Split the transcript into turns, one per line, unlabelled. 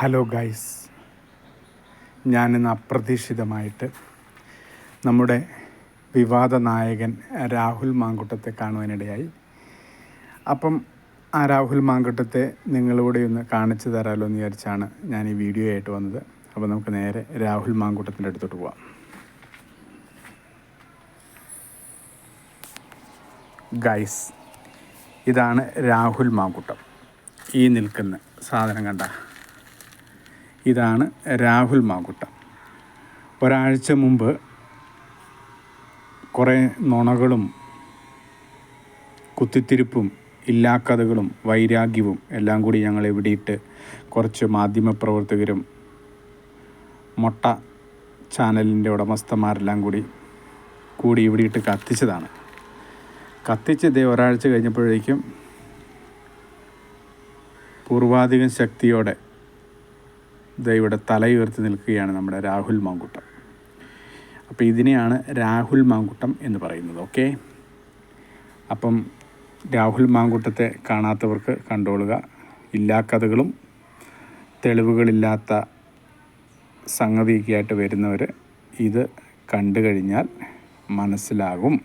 Hello guys, ഞാനിന്ന് അപ്രതീക്ഷിതമായിട്ട് നമ്മുടെ വിവാദ നായകൻ രാഹുൽ മാങ്കൂട്ടത്തെ കാണുവാനിടയായി. അപ്പം ആ രാഹുൽ മാങ്കൂട്ടത്തെ നിങ്ങളൂടെ ഒന്ന് കാണിച്ചു തരാമല്ലോ എന്ന് വിചാരിച്ചാണ് ഞാൻ ഈ വീഡിയോ ആയിട്ട് വന്നത്. അപ്പോൾ നമുക്ക് നേരെ രാഹുൽ മാങ്കൂട്ടത്തിൻ്റെ അടുത്തോട്ട് പോവാം. ഗൈസ്, ഇതാണ് രാഹുൽ മാങ്കൂട്ടം. ഈ നിൽക്കുന്ന സാധനം കണ്ട, ഇതാണ് രാഹുൽ മാങ്കൂട്ടം. ഒരാഴ്ച മുമ്പ് കുറേ നുണകളും കുത്തിത്തിരിപ്പും ഇല്ലാക്കഥകളും വൈരാഗ്യവും എല്ലാം കൂടി ഞങ്ങൾ ഇവിടെയിട്ട് കുറച്ച് മാധ്യമപ്രവർത്തകരും മൊട്ട ചാനലിൻ്റെ ഉടമസ്ഥന്മാരെല്ലാം കൂടി ഇവിടെയിട്ട് കത്തിച്ചതാണ്. കത്തിച്ചത് ഒരാഴ്ച കഴിഞ്ഞപ്പോഴേക്കും പൂർവാധികം ശക്തിയോടെ ഇവിടെ തലയുയർത്തി നിൽക്കുകയാണ് നമ്മുടെ രാഹുൽ മാങ്കൂട്ടം. അപ്പോൾ ഇതിനെയാണ് രാഹുൽ മാങ്കൂട്ടം എന്ന് പറയുന്നത്. ഓക്കെ, അപ്പം രാഹുൽ മാങ്കൂട്ടത്തെ കാണാത്തവർക്ക് കണ്ടോളുക. ഇല്ലാക്കഥകളും തെളിവുകളില്ലാത്ത സംഗതിയൊക്കെയായിട്ട് വരുന്നവർ ഇത് കണ്ടു കഴിഞ്ഞാൽ മനസ്സിലാകും.